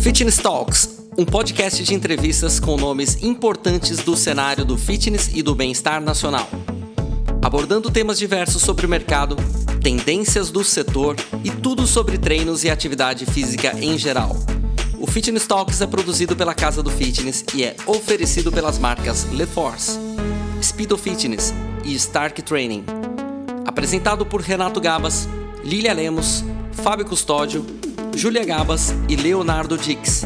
Fitness Talks, um podcast de entrevistas com nomes importantes do cenário do fitness e do bem-estar nacional, abordando temas diversos sobre o mercado, tendências do setor e tudo sobre treinos e atividade física em geral. O Fitness Talks é produzido pela Casa do Fitness e é oferecido pelas marcas LeForce, Speedo Fitness e Stark Training. Apresentado por Renato Gabas, Lília Lemos, Fábio Custódio, Júlia Gabas e Leonardo Dix.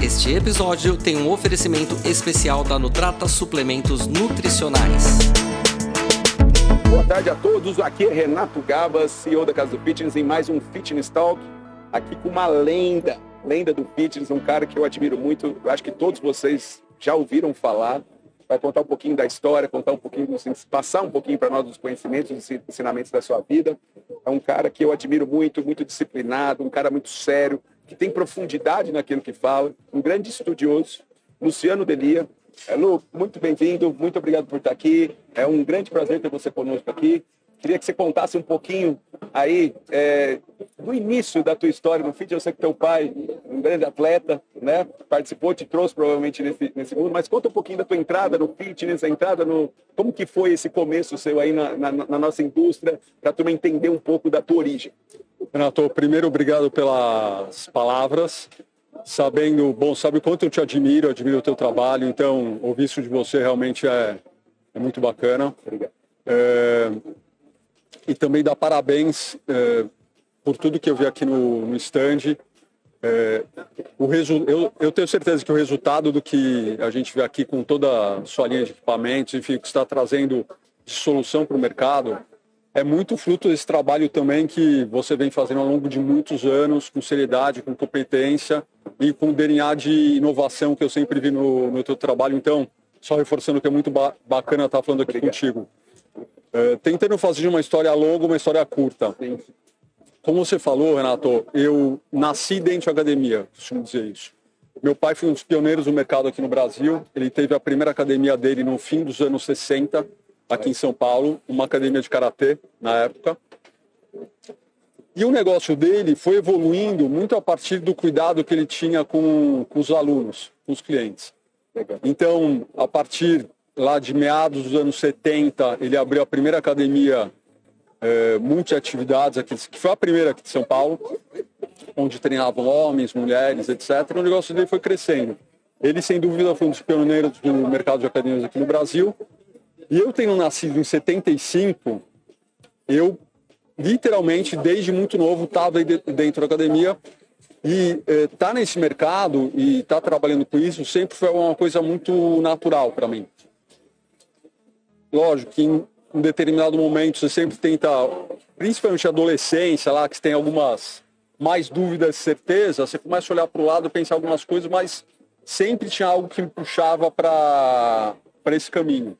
Este episódio tem um oferecimento especial da Nutrata Suplementos Nutricionais. Boa tarde a todos, aqui é Renato Gabas, CEO da Casa do Fitness, em mais um Fitness Talk, aqui com uma lenda do fitness, um cara que eu admiro muito, eu acho que todos vocês já ouviram falar, vai contar um pouquinho da história, passar um pouquinho para nós dos conhecimentos, dos ensinamentos da sua vida. É um cara que eu admiro muito, muito disciplinado, um cara muito sério, que tem profundidade naquilo que fala, um grande estudioso, Luciano Delia. Lu, muito bem-vindo, muito obrigado por estar aqui, é um grande prazer ter você conosco aqui. Queria que você contasse um pouquinho aí do início da tua história no fitness. Eu sei que teu pai, um grande atleta, né, participou, te trouxe provavelmente nesse mundo, mas conta um pouquinho da tua entrada no fitness, como que foi esse começo seu aí na nossa indústria, para tu entender um pouco da tua origem. Renato, primeiro, obrigado pelas palavras. Sabe o quanto eu te admiro o teu trabalho, então ouvir isso de você realmente é muito bacana. Obrigado. E também dar parabéns por tudo que eu vi aqui no stand. Eu tenho certeza que o resultado do que a gente vê aqui com toda a sua linha de equipamentos, enfim, que está trazendo de solução para o mercado, é muito fruto desse trabalho também que você vem fazendo ao longo de muitos anos, com seriedade, com competência e com DNA de inovação que eu sempre vi no teu trabalho. Então, só reforçando que é muito bacana estar falando aqui contigo. Tentando fazer de uma história longa uma história curta. Sim. Como você falou, Renato, eu nasci dentro da academia, costumo dizer isso. Meu pai foi um dos pioneiros do mercado aqui no Brasil. Ele teve a primeira academia dele no fim dos anos 60, aqui em São Paulo, uma academia de karatê na época. E o negócio dele foi evoluindo muito a partir do cuidado que ele tinha com os alunos, com os clientes. Então, a partir lá de meados dos anos 70, ele abriu a primeira academia multiatividades, aqui, que foi a primeira aqui de São Paulo, onde treinavam homens, mulheres, etc. E o negócio dele foi crescendo. Ele, sem dúvida, foi um dos pioneiros do mercado de academias aqui no Brasil. E eu tendo nascido em 75, eu, literalmente, desde muito novo, estava dentro da academia. E estar nesse mercado e estar trabalhando com isso sempre foi uma coisa muito natural para mim. Lógico que em um determinado momento você sempre tenta, principalmente a adolescência, lá que tem algumas mais dúvidas e certeza, você começa a olhar para o lado e pensar algumas coisas, mas sempre tinha algo que me puxava para esse caminho.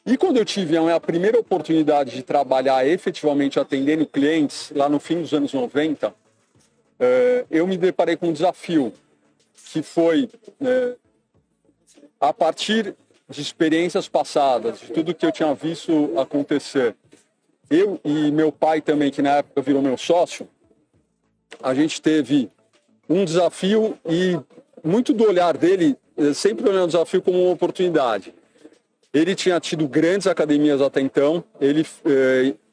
E quando eu tive a primeira oportunidade de trabalhar efetivamente atendendo clientes, lá no fim dos anos 90, eu me deparei com um desafio, que foi, a partir de experiências passadas, de tudo que eu tinha visto acontecer. Eu e meu pai também, que na época virou meu sócio, a gente teve um desafio e muito do olhar dele, sempre olhando o desafio como uma oportunidade. Ele tinha tido grandes academias até então, ele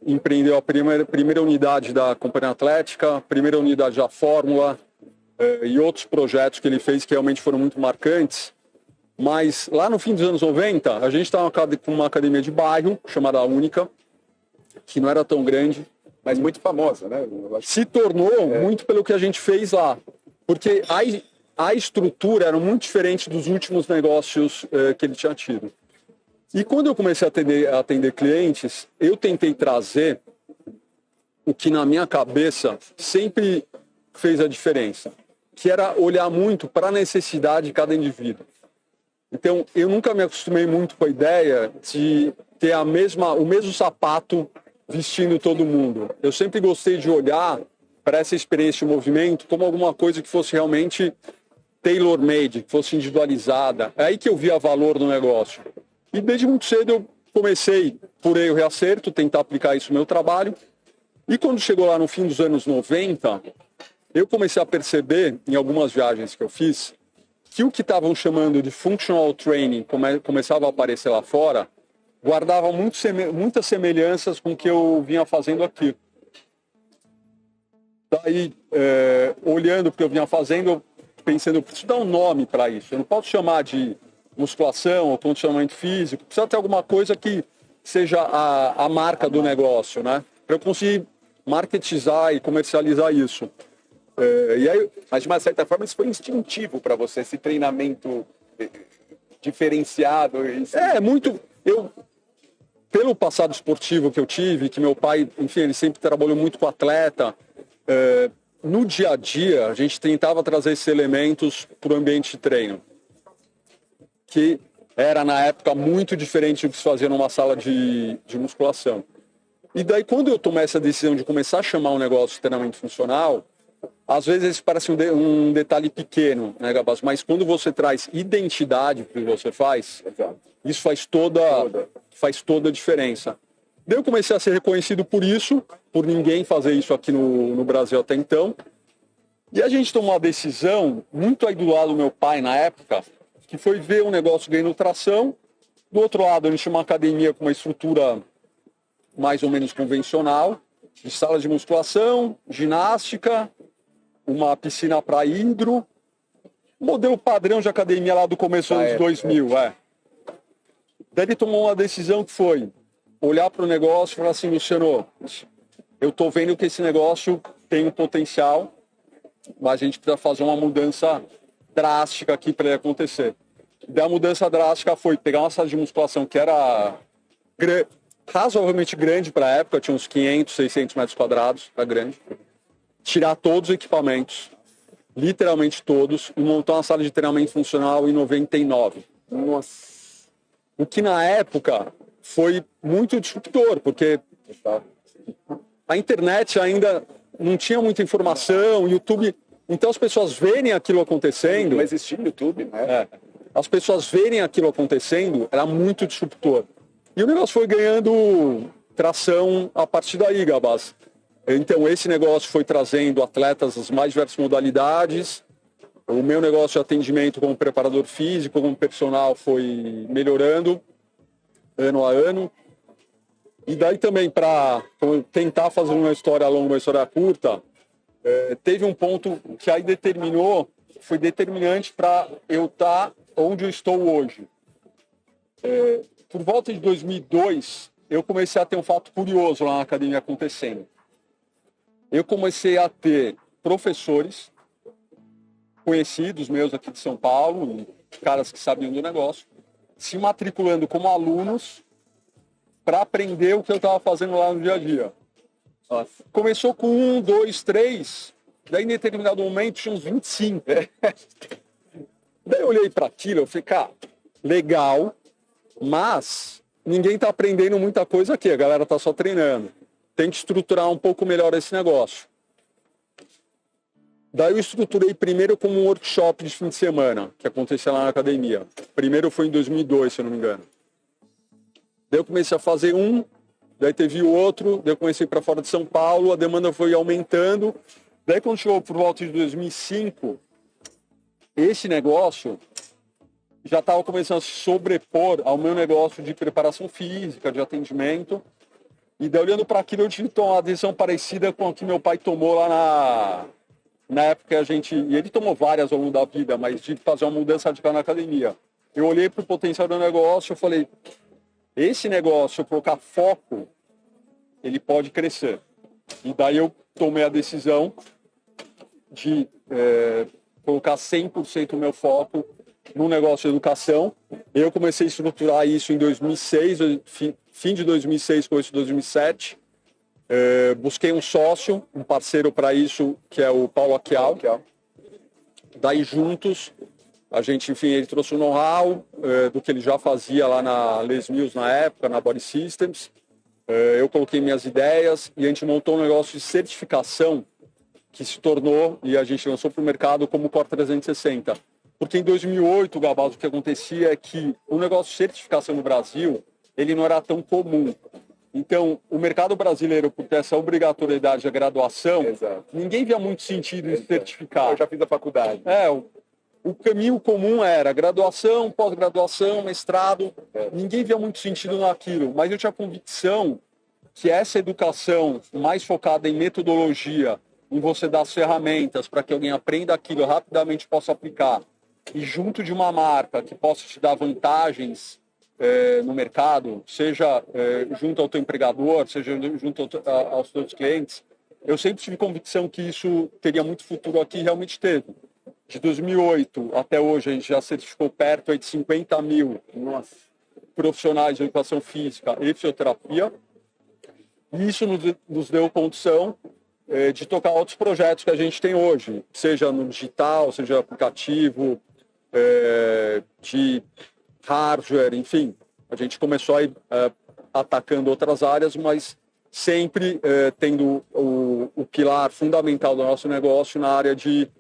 empreendeu a primeira unidade da Companhia Atlética, a primeira unidade da Fórmula e outros projetos que ele fez que realmente foram muito marcantes. Mas lá no fim dos anos 90, a gente estava com uma academia de bairro, chamada Única, que não era tão grande. Mas muito famosa, né? Se tornou muito pelo que a gente fez lá. Porque a estrutura era muito diferente dos últimos negócios que ele tinha tido. E quando eu comecei a atender clientes, eu tentei trazer o que na minha cabeça sempre fez a diferença, que era olhar muito para a necessidade de cada indivíduo. Então, eu nunca me acostumei muito com a ideia de ter o mesmo sapato vestindo todo mundo. Eu sempre gostei de olhar para essa experiência de movimento como alguma coisa que fosse realmente tailor-made, que fosse individualizada. É aí que eu via valor no negócio. E desde muito cedo eu comecei, por erro e acerto, tentar aplicar isso no meu trabalho. E quando chegou lá no fim dos anos 90, eu comecei a perceber, em algumas viagens que eu fiz, que o que estavam chamando de functional training começava a aparecer lá fora, guardava muitas semelhanças com o que eu vinha fazendo aqui. Daí, olhando o que eu vinha fazendo, eu pensando, eu preciso dar um nome para isso. Eu não posso chamar de musculação ou condicionamento físico, precisa ter alguma coisa que seja a marca do negócio, né? Para eu conseguir marketizar e comercializar isso. E aí, mas de uma certa forma isso foi instintivo para você, esse treinamento diferenciado? Muito. Pelo passado esportivo que eu tive, que meu pai, enfim, ele sempre trabalhou muito com atleta, no dia a dia a gente tentava trazer esses elementos para o ambiente de treino, que era na época muito diferente do que se fazia numa sala de musculação. E daí quando eu tomei essa decisão de começar a chamar um negócio de treinamento funcional, às vezes parece um detalhe pequeno, né, Gabas? Mas quando você traz identidade para o que você faz, isso faz toda a diferença. Daí eu comecei a ser reconhecido por isso, por ninguém fazer isso aqui no Brasil até então. E a gente tomou uma decisão, muito aí do lado do meu pai na época, que foi ver um negócio ganhando tração. Do outro lado, a gente tinha uma academia com uma estrutura mais ou menos convencional, de sala de musculação, ginástica, uma piscina para hidro, modelo padrão de academia lá do começo dos anos 2000. Daí ele tomou uma decisão que foi olhar para o negócio e falar assim, Luciano, eu estou vendo que esse negócio tem um potencial, mas a gente precisa fazer uma mudança drástica aqui para ele acontecer. Daí a mudança drástica foi pegar uma sala de musculação que era razoavelmente grande para a época, tinha uns 500, 600 metros quadrados, era grande, tirar todos os equipamentos, literalmente todos, e montar uma sala de treinamento funcional em 99. Nossa. O que na época foi muito disruptor, porque a internet ainda não tinha muita informação, YouTube... Então as pessoas verem aquilo acontecendo... Não existia YouTube, né? As pessoas verem aquilo acontecendo era muito disruptor. E o negócio foi ganhando tração a partir daí, Gabas. Então esse negócio foi trazendo atletas das mais diversas modalidades. O meu negócio de atendimento como preparador físico, como personal, foi melhorando ano a ano. E daí também, para tentar fazer uma história longa, uma história curta, teve um ponto que aí foi determinante para eu estar onde eu estou hoje. Por volta de 2002, eu comecei a ter um fato curioso lá na academia acontecendo. Eu comecei a ter professores conhecidos meus aqui de São Paulo, caras que sabiam do negócio, se matriculando como alunos para aprender o que eu estava fazendo lá no dia a dia. Começou com 1, 2, 3, daí em determinado momento tinha uns 25. Daí eu olhei para aquilo e falei, cara, legal, mas ninguém está aprendendo muita coisa aqui, a galera está só treinando. Tem que estruturar um pouco melhor esse negócio. Daí eu estruturei primeiro como um workshop de fim de semana, que acontecia lá na academia. Primeiro foi em 2002, se eu não me engano. Daí eu comecei a fazer um, daí teve o outro, daí eu comecei para fora de São Paulo, a demanda foi aumentando. Daí quando chegou por volta de 2005, esse negócio já estava começando a se sobrepor ao meu negócio de preparação física, de atendimento. E daí olhando para aquilo eu tive que tomar uma decisão parecida com a que meu pai tomou lá na época e ele tomou várias ao longo da vida, mas de fazer uma mudança radical na academia. Eu olhei para o potencial do negócio e falei, esse negócio, se eu colocar foco, ele pode crescer. E daí eu tomei a decisão de colocar 100% o meu foco no negócio de educação. Eu comecei a estruturar isso em 2006, fim de 2006, começo de 2007. Busquei um sócio, um parceiro para isso, que é o Paulo Aquial. Daí juntos, a gente, enfim, ele trouxe o know-how do que ele já fazia lá na Les Mills na época, na Body Systems. Eu coloquei minhas ideias e a gente montou um negócio de certificação que se tornou, e a gente lançou para o mercado como o Core 360. Porque em 2008, Gabas, o que acontecia é que o negócio de certificação no Brasil, ele não era tão comum. Então, o mercado brasileiro, por ter essa obrigatoriedade da graduação, Exato. ninguém via muito sentido em certificar. Eu já fiz a faculdade. O caminho comum era graduação, pós-graduação, mestrado. Ninguém via muito sentido naquilo, mas eu tinha convicção que essa educação mais focada em metodologia, em você dar as ferramentas para que alguém aprenda aquilo rapidamente possa aplicar, e junto de uma marca que possa te dar vantagens no mercado, seja junto ao teu empregador, seja junto aos teus clientes, eu sempre tive convicção que isso teria muito futuro aqui, e realmente teve. De 2008 até hoje, a gente já certificou perto de 50 mil profissionais de educação física e fisioterapia. E isso nos deu condição de tocar outros projetos que a gente tem hoje, seja no digital, seja aplicativo, de hardware, enfim. A gente começou a ir atacando outras áreas, mas sempre tendo o pilar fundamental do nosso negócio na área de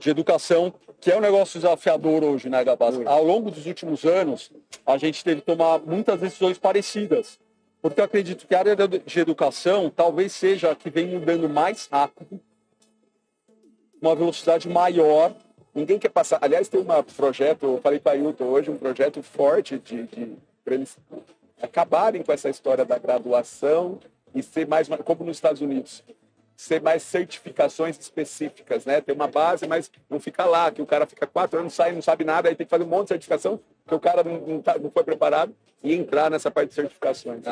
educação, que é um negócio desafiador hoje, né, Gabas? Ao longo dos últimos anos, a gente teve que tomar muitas decisões parecidas, porque eu acredito que a área de educação talvez seja a que vem mudando mais rápido, uma velocidade maior. Ninguém quer passar. Aliás, tem um projeto, eu falei para a Ailton hoje, um projeto forte para eles acabarem com essa história da graduação e ser mais, como nos Estados Unidos, ser mais certificações específicas, né? Tem uma base, mas não fica lá, que o cara fica 4 anos, sai, não sabe nada, aí tem que fazer um monte de certificação, porque o cara não foi preparado, e entrar nessa parte de certificações.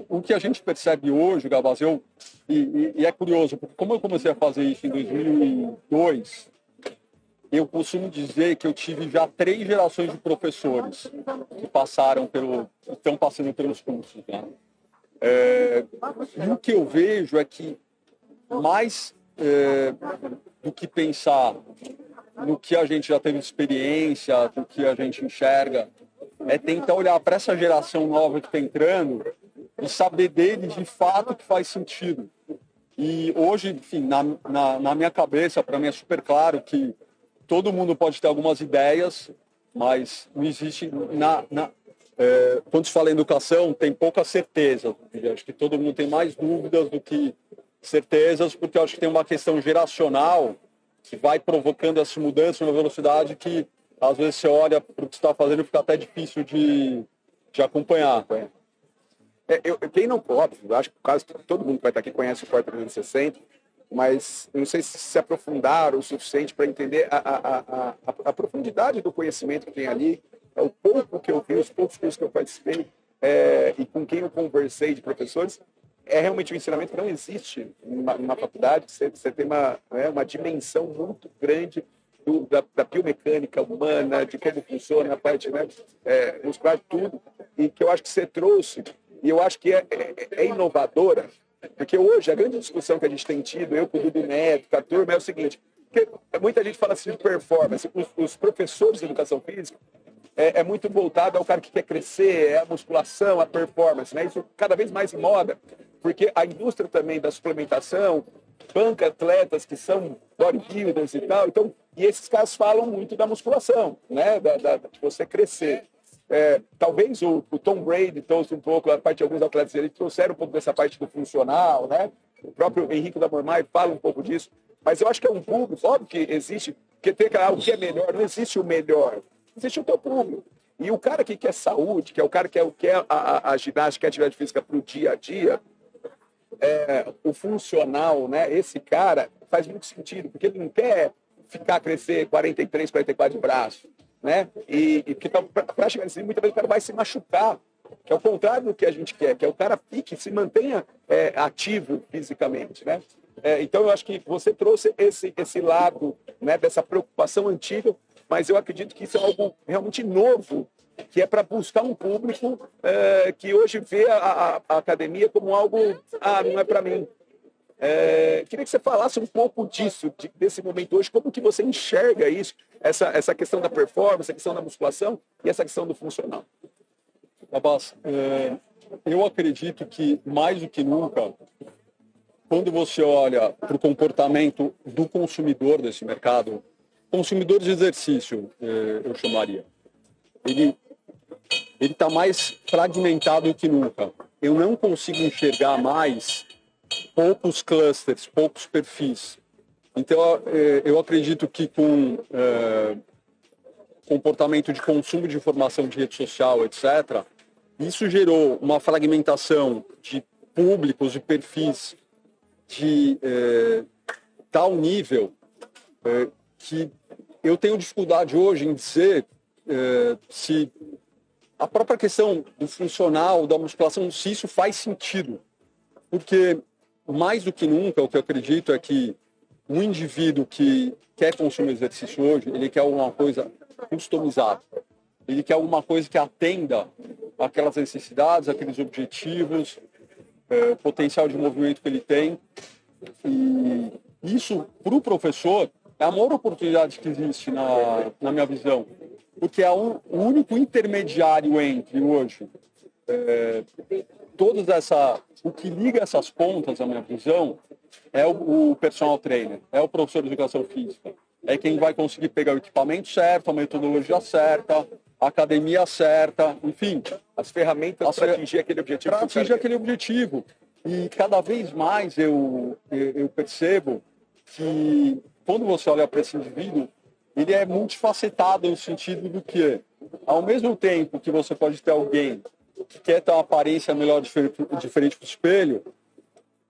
O que a gente percebe hoje, Gabas, e é curioso, porque como eu comecei a fazer isso em 2002, eu costumo dizer que eu tive já 3 gerações de professores que estão passando pelos cursos, né? E o que eu vejo é que mais do que pensar no que a gente já teve experiência, do que a gente enxerga, é tentar olhar para essa geração nova que está entrando e saber deles de fato que faz sentido. E hoje, enfim, na minha cabeça, para mim é super claro que todo mundo pode ter algumas ideias, mas não existe quando se fala em educação, tem pouca certeza. Eu acho que todo mundo tem mais dúvidas do que certezas, porque eu acho que tem uma questão geracional que vai provocando essa mudança numa velocidade que, às vezes, você olha para o que você está fazendo e fica até difícil de acompanhar. Quem não pode, eu acho que todo mundo que vai estar aqui conhece o Porta 360, mas não sei se aprofundaram o suficiente para entender a profundidade do conhecimento que tem ali. O pouco que eu vi, os poucos cursos que eu participei e com quem eu conversei de professores, é realmente um ensinamento que não existe numa faculdade. Você tem uma dimensão muito grande da biomecânica humana, de como funciona a parte muscular, tudo, e que eu acho que você trouxe, e eu acho que é inovadora, porque hoje a grande discussão que a gente tem tido, eu com o Dudu Neto, com a turma, é o seguinte, porque muita gente fala assim de performance, os professores de educação física, é muito voltado ao cara que quer crescer, a musculação, a performance, né? Isso cada vez mais em moda, porque a indústria também da suplementação banca atletas que são bodybuilders e tal, então, e esses caras falam muito da musculação, né? De você crescer. Talvez o Tom Brady trouxe um pouco, a parte de alguns atletas, eles trouxeram um pouco dessa parte do funcional, né? O próprio Henrique da Mormai fala um pouco disso, mas eu acho que é um público, óbvio que existe, porque tem o que é melhor, não existe o melhor. Existe o teu público. E o cara que quer saúde, que é o cara que quer a ginástica, a atividade física para o dia a dia, o funcional, né? Esse cara faz muito sentido, porque ele não quer crescer 43, 44 de braço, né? E porque para chegar assim, muitas vezes o cara vai se machucar, que é o contrário do que a gente quer, que é o cara fique, se mantenha ativo fisicamente, né? Então eu acho que você trouxe esse lado, né, dessa preocupação antiga, mas eu acredito que isso é algo realmente novo, que é para buscar um público que hoje vê a academia como algo, não é para mim. Queria que você falasse um pouco disso, desse momento hoje, como que você enxerga isso, essa questão da performance, a questão da musculação e essa questão do funcional. Abbas, eu acredito que, mais do que nunca, quando você olha para o comportamento do consumidor desse mercado, consumidor de exercício, eu chamaria, ele está mais fragmentado do que nunca. eu não consigo enxergar mais poucos clusters, poucos perfis. Então, eu acredito que com comportamento de consumo de informação de rede social, etc., isso gerou uma fragmentação de públicos e perfis de tal nível que eu tenho dificuldade hoje em dizer se a própria questão do funcional, da musculação, se isso faz sentido. Porque, mais do que nunca, o que eu acredito é que um indivíduo que quer consumir exercício hoje, ele quer alguma coisa customizada. Ele quer alguma coisa que atenda aquelas necessidades, aqueles objetivos, o potencial de movimento que ele tem. E isso, para o professor, é a maior oportunidade que existe na minha visão. Porque é o único intermediário entre hoje o que liga essas pontas, na minha visão, é o personal trainer, é o professor de educação física. É quem vai conseguir pegar o equipamento certo, a metodologia certa, a academia certa, enfim. As ferramentas para atingir aquele objetivo. Para atingir aquele objetivo. E cada vez mais eu percebo que quando você olha para esse indivíduo, ele é multifacetado no sentido do que, ao mesmo tempo que você pode ter alguém que quer ter uma aparência melhor diferente do espelho,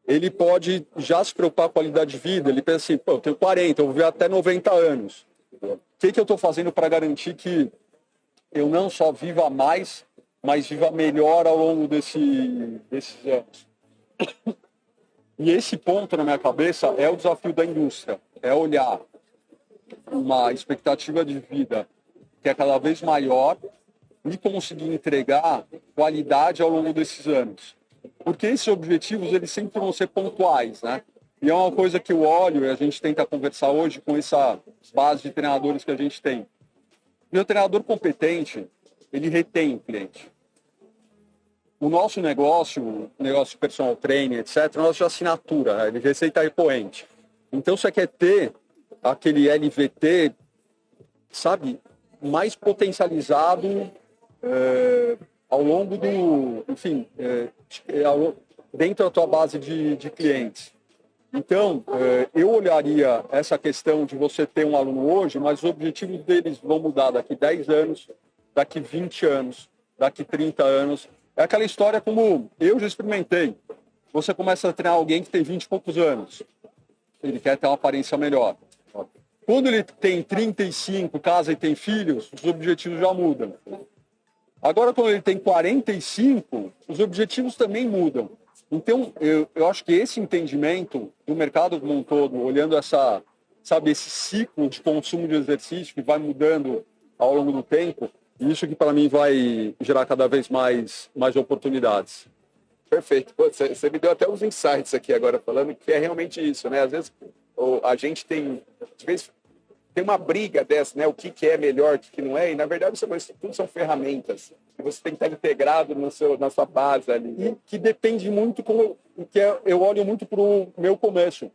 ele pode já se preocupar com a qualidade de vida. Ele pensa assim, pô, eu tenho 40, eu vou viver até 90 anos. O que eu estou fazendo para garantir que eu não só viva mais, mas viva melhor ao longo desses anos? E esse ponto na minha cabeça é o desafio da indústria, é olhar uma expectativa de vida que é cada vez maior e conseguir entregar qualidade ao longo desses anos. Porque esses objetivos, eles sempre vão ser pontuais, né? E é uma coisa que eu olho e a gente tenta conversar hoje com essa base de treinadores que a gente tem. Meu treinador competente, ele retém o cliente. O nosso negócio de personal training, etc., é de assinatura, né? Ele receita recorrente. Então, você quer ter aquele LVT, sabe, mais potencializado ao longo do, enfim, dentro da tua base de clientes. Então, eu olharia essa questão de você ter um aluno hoje, mas os objetivos deles vão mudar daqui 10 anos, daqui 20 anos, daqui 30 anos. É aquela história como eu já experimentei. Você começa a treinar alguém que tem 20 e poucos anos. Ele quer ter uma aparência melhor. Quando ele tem 35, casa e tem filhos, os objetivos já mudam. Agora, quando ele tem 45, os objetivos também mudam. Então, eu acho que esse entendimento do mercado como um todo, olhando esse ciclo de consumo de exercício que vai mudando ao longo do tempo, isso que para mim vai gerar cada vez mais oportunidades. Perfeito. Pô, você me deu até uns insights aqui agora falando que é realmente isso, né? Às vezes a gente tem uma briga dessa, né? O que é melhor, o que não é, e na verdade isso tudo são ferramentas que você tem que estar integrado na sua base ali. E que depende muito, eu olho muito para o meu começo.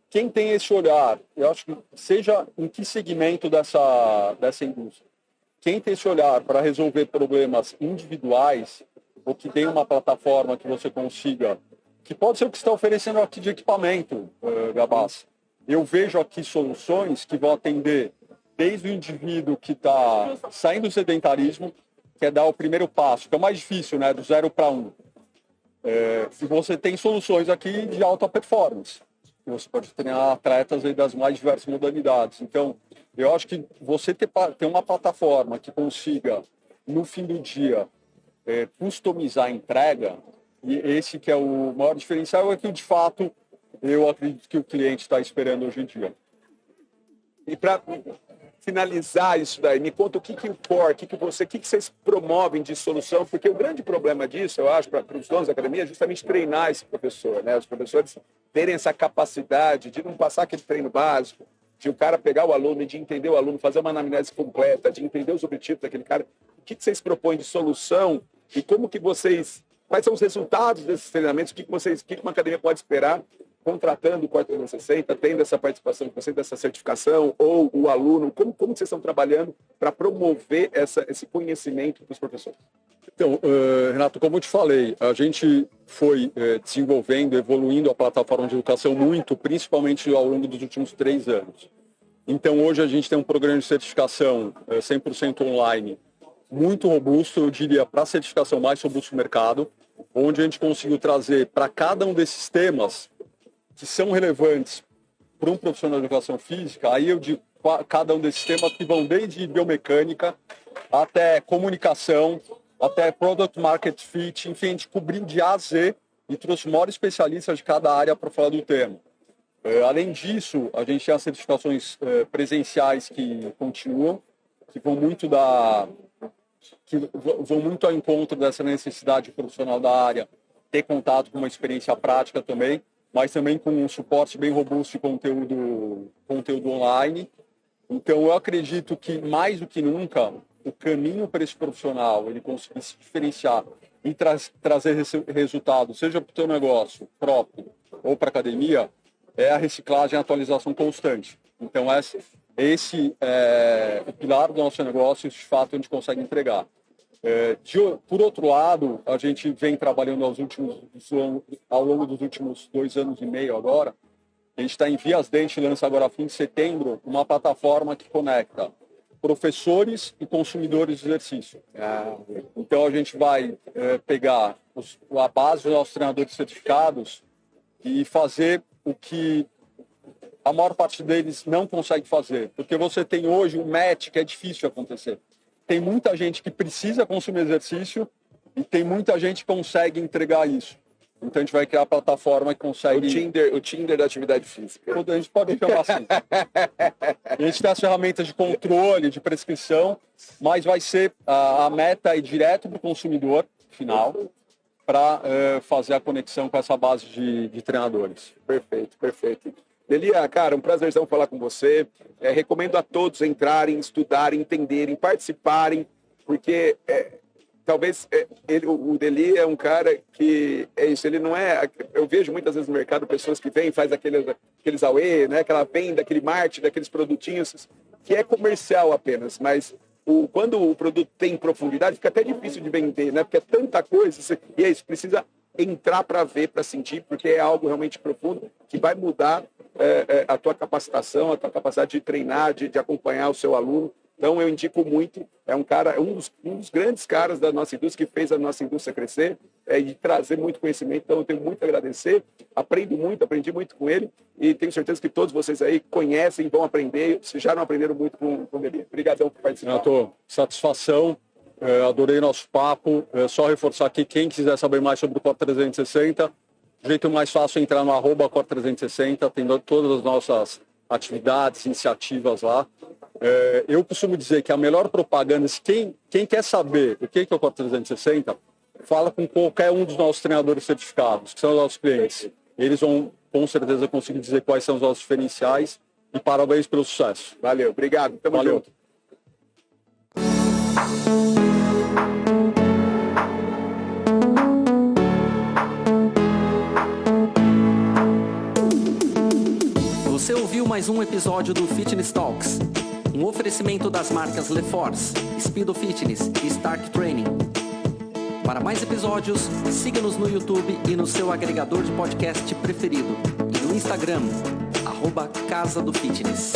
Quem tem esse olhar, eu acho que seja em que segmento dessa indústria, quem tem esse olhar para resolver problemas individuais, ou que tem uma plataforma que você consiga, que pode ser o que você está oferecendo aqui de equipamento, Gabás. Eu vejo aqui soluções que vão atender desde o indivíduo que está saindo do sedentarismo, que é dar o primeiro passo, que é o mais difícil, né, do 0 para 1. E você tem soluções aqui de alta performance. Você pode treinar atletas aí das mais diversas modalidades. Então, eu acho que você ter uma plataforma que consiga, no fim do dia, customizar a entrega, e esse que é o maior diferencial, é que, de fato, eu acredito que o cliente está esperando hoje em dia. E para finalizar isso daí, me conta o que o core, o que vocês promovem de solução, porque o grande problema disso, eu acho, para os donos da academia, é justamente treinar esse professor, né? Os professores terem essa capacidade de não passar aquele treino básico, de o cara pegar o aluno e de entender o aluno, fazer uma anamnese completa, de entender os objetivos daquele cara. O que vocês propõem de solução e quais são os resultados desses treinamentos, o que uma academia pode esperar contratando o Core 360, tendo essa participação, tendo essa certificação, ou o aluno, como vocês estão trabalhando para promover esse conhecimento para os professores? Então, Renato, como eu te falei, a gente foi desenvolvendo, evoluindo a plataforma de educação muito, principalmente ao longo dos últimos 3 anos. Então, hoje a gente tem um programa de certificação 100% online, muito robusto, eu diria, para a certificação mais robusta do mercado, onde a gente conseguiu trazer para cada um desses temas que são relevantes para um profissional de educação física, aí eu digo cada um desses temas que vão desde biomecânica até comunicação, até Product Market Fit, enfim, a gente cobriu de A a Z e trouxe os maiores especialistas de cada área para falar do tema. Além disso, a gente tem as certificações presenciais que continuam, que vão muito ao encontro dessa necessidade profissional da área, ter contato com uma experiência prática também, mas também com um suporte bem robusto de conteúdo online. Então, eu acredito que, mais do que nunca, o caminho para esse profissional, ele conseguir se diferenciar e trazer resultados, seja para o teu negócio próprio ou para a academia, é a reciclagem e a atualização constante. Então, esse é o pilar do nosso negócio e, de fato, a gente consegue entregar. Por outro lado, a gente vem trabalhando ao longo dos últimos 2 anos e meio agora. A gente está em vias de lança agora, fim de setembro, uma plataforma que conecta professores e consumidores de exercício. Então, a gente vai pegar a base dos nossos treinadores certificados e fazer o que a maior parte deles não consegue fazer. Porque você tem hoje um match que é difícil de acontecer. Tem muita gente que precisa consumir exercício e tem muita gente que consegue entregar isso. Então a gente vai criar a plataforma que consegue... O Tinder da atividade física. A gente pode chamar assim. A gente tem as ferramentas de controle, de prescrição, mas vai ser a meta ir direto para o consumidor final para fazer a conexão com essa base de treinadores. Perfeito. Delia, cara, um prazerzão falar com você. Recomendo a todos entrarem, estudarem, entenderem, participarem, porque talvez o Delia é um cara que é isso, ele não é... Eu vejo muitas vezes no mercado pessoas que vêm, faz aqueles AUE, né, aquela venda, aquele marketing, daqueles produtinhos, que é comercial apenas, mas quando o produto tem profundidade, fica até difícil de vender, né, porque é tanta coisa, e é isso, precisa entrar para ver, para sentir, porque é algo realmente profundo que vai mudar a tua capacitação, a tua capacidade de treinar, de acompanhar o seu aluno. Então, eu indico muito. É um dos grandes caras da nossa indústria, que fez a nossa indústria crescer e trazer muito conhecimento. Então, eu tenho muito a agradecer. Aprendi muito com ele e tenho certeza que todos vocês aí conhecem, vão aprender, se já não aprenderam muito com ele. Obrigadão por participar. Renato, satisfação. Adorei nosso papo. Só reforçar aqui, quem quiser saber mais sobre o Core 360, o jeito mais fácil é entrar no @Core360, tem todas as nossas atividades, iniciativas lá. Eu costumo dizer que a melhor propaganda, se quem quer saber o que é o Core 360, fala com qualquer um dos nossos treinadores certificados, que são os nossos clientes. Eles vão, com certeza, conseguir dizer quais são os nossos diferenciais e parabéns pelo sucesso. Valeu, obrigado. Tamo junto. Você ouviu mais um episódio do Fitness Talks, um oferecimento das marcas LeForce, Speedo Fitness e Stark Training. Para mais episódios, siga-nos no YouTube e no seu agregador de podcast preferido e no Instagram, @Casa do Fitness.